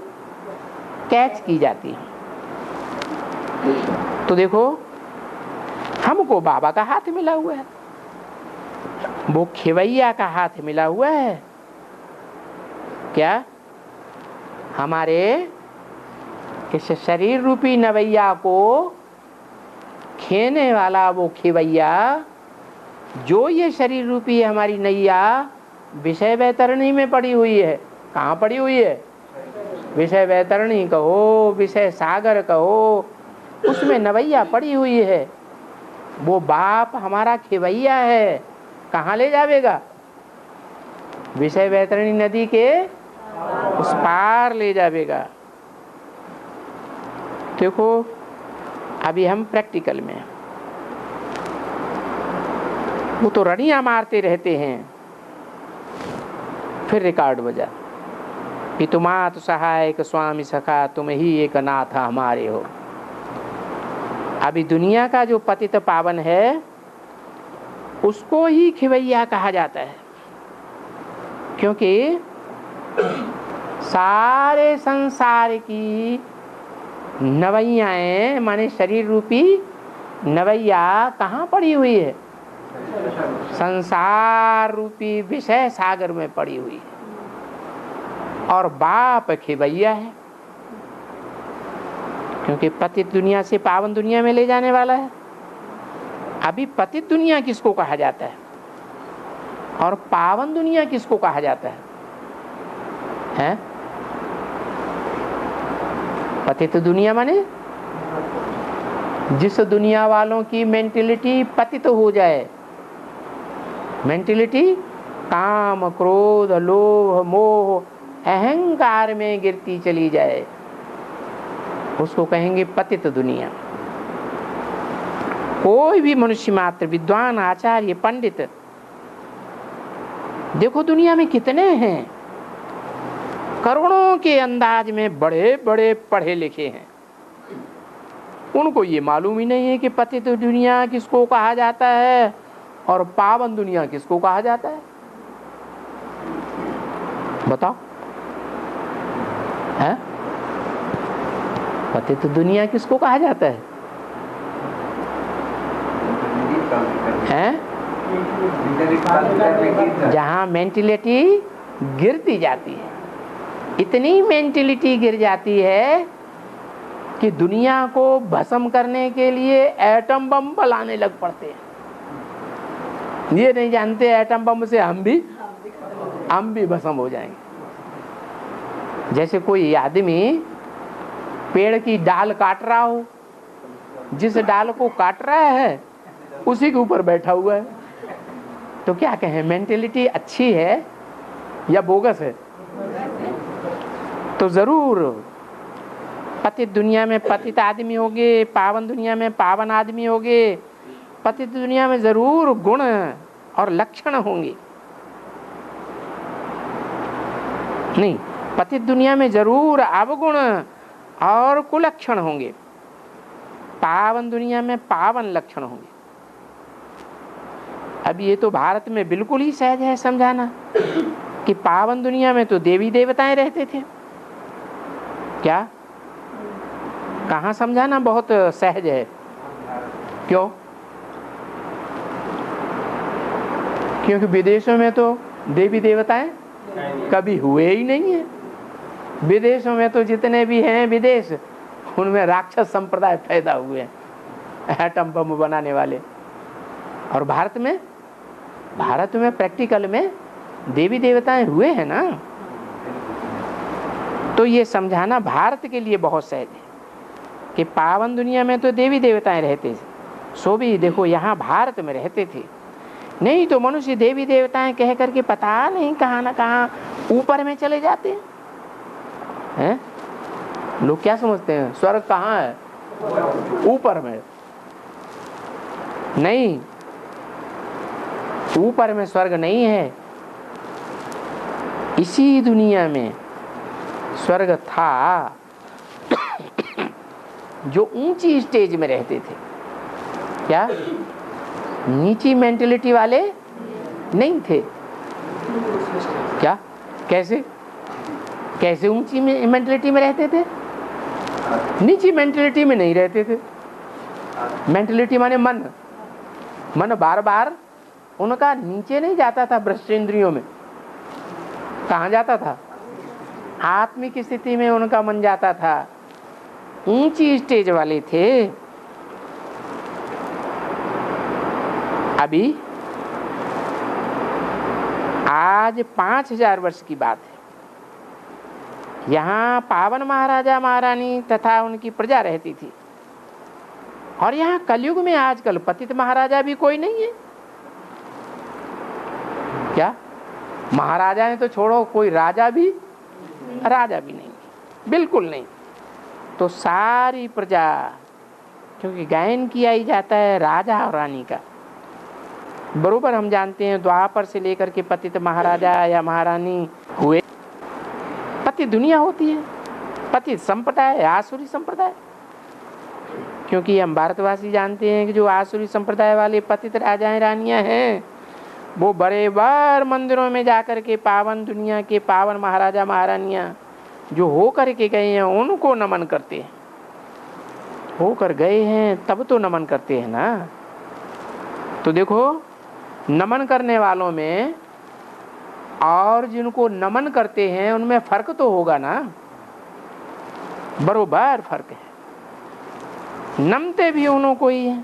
कैच की जाती हैं। तो देखो हमको बाबा का हाथ मिला हुआ है, वो खेवैया का हाथ मिला हुआ है क्या? हमारे इस शरीर रूपी नवैया को खेने वाला वो खेवैया, जो ये शरीर रूपी हमारी नैया विषय वैतरणी में पड़ी हुई है। कहाँ पड़ी हुई है? विषय वैतरणी कहो, विषय सागर कहो, उसमें नवैया पड़ी हुई है। वो बाप हमारा खेवैया है, कहाँ ले जावेगा? विषय वैतरणी नदी के उस पार ले जावेगा। देखो अभी हम प्रैक्टिकल में, वो तो रड़ियां मारते रहते हैं, फिर रिकॉर्ड बजा पितुमात सहायक स्वामी सखा तुम ही एक नाथ हमारे हो। अभी दुनिया का जो पतित पावन है उसको ही खिवैया कहा जाता है, क्योंकि सारे संसार की नवैयाएं माने शरीर रूपी नवैया कहाँ पड़ी हुई है? संसार रूपी विषय सागर में पड़ी हुई है और बाप खेबैया है, क्योंकि पतित दुनिया से पावन दुनिया में ले जाने वाला है। अभी पतित दुनिया किसको कहा जाता है और पावन दुनिया किसको कहा जाता है? पतित दुनिया माने जिस दुनिया वालों की मेंटेलिटी पतित हो जाए, मेंटेलिटी काम क्रोध लोभ मोह अहंकार में गिरती चली जाए, उसको कहेंगे पतित दुनिया। कोई भी मनुष्य मात्र, विद्वान आचार्य पंडित, देखो दुनिया में कितने हैं, करोड़ों के अंदाज में बड़े बड़े पढ़े लिखे हैं, उनको ये मालूम ही नहीं है कि पतित दुनिया किसको कहा जाता है और पावन दुनिया किसको कहा जाता है। बताओ, है? पतित दुनिया किसको कहा जाता है? जहां मेंटेलिटी गिरती जाती है, इतनी मेंटेलिटी गिर जाती है कि दुनिया को भस्म करने के लिए एटम बम बनाने लग पड़ते हैं। ये नहीं जानते एटम बम से हम भी भस्म हो जाएंगे। जैसे कोई आदमी पेड़ की डाल काट रहा हो, जिस डाल को काट रहा है उसी के ऊपर बैठा हुआ है, तो क्या कहें, मेंटेलिटी अच्छी है या बोगस है? तो जरूर पतित दुनिया में पतित आदमी होंगे, पावन दुनिया में पावन आदमी होंगे। पतित दुनिया में जरूर गुण और लक्षण होंगे, नहीं, पतित दुनिया में जरूर अवगुण और कुलक्षण होंगे, पावन दुनिया में पावन लक्षण होंगे। अब ये तो भारत में बिल्कुल ही सहज है समझाना कि पावन दुनिया में तो देवी देवताएं रहते थे। क्या? कहाँ समझाना बहुत सहज है। क्यों? क्योंकि विदेशों में तो देवी देवताएं कभी हुए ही नहीं है। विदेशों में तो जितने भी हैं विदेश, उनमें राक्षस संप्रदाय पैदा हुए हैं, एटम बम बनाने वाले। और भारत में प्रैक्टिकल में देवी देवताएं हुए हैं ना। तो ये समझाना भारत के लिए बहुत सहज है कि पावन दुनिया में तो देवी देवताएं रहते थे, सो भी देखो यहाँ भारत में रहते थे। नहीं तो मनुष्य देवी देवताएं कह करके पता नहीं कहाँ ना कहाँ ऊपर में चले जाते हैं। लोग क्या समझते हैं स्वर्ग कहाँ है? ऊपर में। नहीं, ऊपर में स्वर्ग नहीं है, इसी दुनिया में स्वर्ग था। जो ऊंची स्टेज में रहते थे, क्या नीची मेंटेलिटी वाले नहीं थे क्या? कैसे ऊंची मेंटेलिटी में रहते थे? नीची मेंटेलिटी में नहीं रहते थे। मेंटेलिटी माने मन बार बार उनका नीचे नहीं जाता था भ्रष्ट इंद्रियों में। कहाँ जाता था? आत्मिक स्थिति में उनका मन जाता था। ऊंची स्टेज वाले थे। अभी आज 5000 वर्ष की बात है, यहाँ पावन महाराजा महारानी तथा उनकी प्रजा रहती थी। और यहाँ कलयुग में आजकल पतित महाराजा भी कोई नहीं है। क्या? महाराजा ने तो छोड़ो, कोई राजा भी नहीं, बिल्कुल नहीं। तो सारी प्रजा, क्योंकि गायन किया ही जाता है राजा और रानी का, बरोबर हम जानते हैं द्वापर से लेकर के पतित महाराजा या महारानी हुए। पतित दुनिया होती है, पतित संप्रदाय, आसुरी संप्रदाय। क्योंकि हम भारतवासी जानते हैं कि जो आसुरी संप्रदाय वाले पतित राजाएं रानियां हैं, वो बड़े बार मंदिरों में जाकर के पावन दुनिया के पावन महाराजा महारानियां जो हो कर के गए हैं उनको नमन करते हैं। होकर गए हैं तब तो नमन करते हैं ना। तो देखो नमन करने वालों में और जिनको नमन करते हैं उनमें फर्क तो होगा ना, बरोबर फर्क है। नमते भी उन्हों को ही है,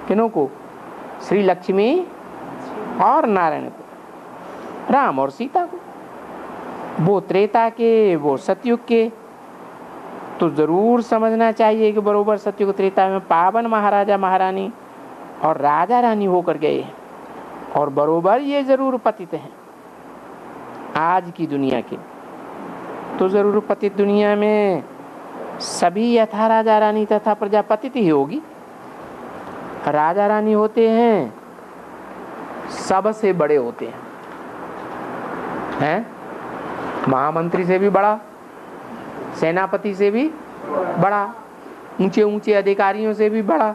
किन्हों को? श्री लक्ष्मी और नारायण को, राम और सीता को। वो त्रेता के, वो सतयुग के। तो जरूर समझना चाहिए कि बरोबर सतयुग त्रेता में पावन महाराजा महारानी और राजा रानी होकर गए हैं, और बरोबर ये जरूर पतित हैं आज की दुनिया के। तो जरूर पतित दुनिया में सभी यथा राजा रानी तथा प्रजा पतित ही होगी। राजा रानी होते हैं सबसे बड़े होते हैं, महामंत्री से भी बड़ा, सेनापति से भी बड़ा, ऊंचे ऊंचे अधिकारियों से भी बड़ा,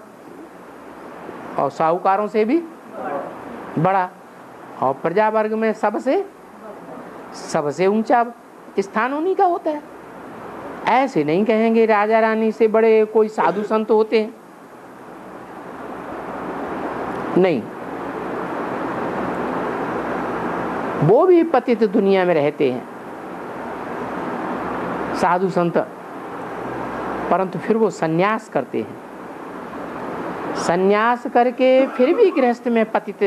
और साहूकारों से भी बड़ा, और प्रजा वर्ग में सबसे ऊंचा स्थान उन्हीं का होता है। ऐसे नहीं कहेंगे राजा रानी से बड़े कोई साधु संत होते हैं, नहीं, वो भी पतित दुनिया में रहते हैं साधु संत, परंतु फिर वो सन्यास करते हैं। सन्यास करके फिर भी गृहस्थ में पतित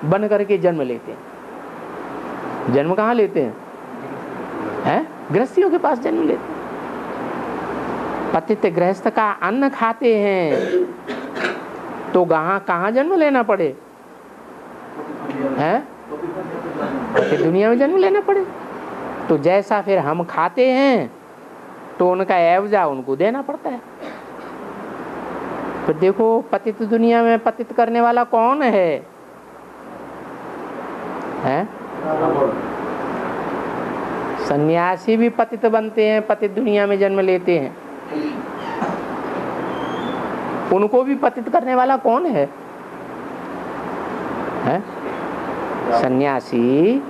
बन करके जन्म लेते हैं। जन्म कहाँ लेते हैं? गृहस्थियों के पास जन्म लेते हैं। पतित गृहस्थ का अन्न खाते हैं तो कहाँ जन्म लेना पड़े? पतित दुनिया में जन्म लेना पड़े। तो जैसा फिर हम खाते हैं तो उनका एवजा उनको देना पड़ता है। तो देखो पतित दुनिया में पतित करने वाला कौन है? सन्यासी भी पतित बनते हैं, पतित दुनिया में जन्म लेते हैं। उनको भी पतित करने वाला कौन है? सन्यासी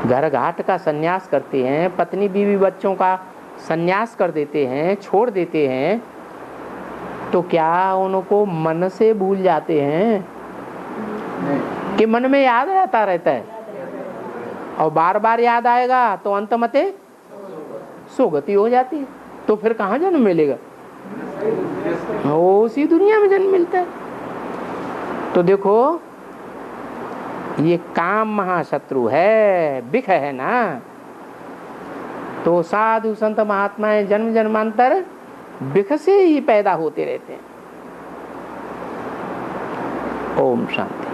घर घाट का सन्यास करते हैं, पत्नी बीवी बच्चों का सन्यास कर देते हैं, छोड़ देते हैं, तो क्या उनको मन से भूल जाते हैं कि मन में याद रहता है, और बार बार याद आएगा तो अंतमते सोगति हो जाती है। तो फिर कहाँ जन्म मिलेगा? उसी दुनिया में जन्म मिलता है। तो देखो ये काम महाशत्रु है, बिख है ना। तो साधु संत महात्माएं जन्म जन्मांतर बिख से ही पैदा होते रहते हैं। ओम शांति।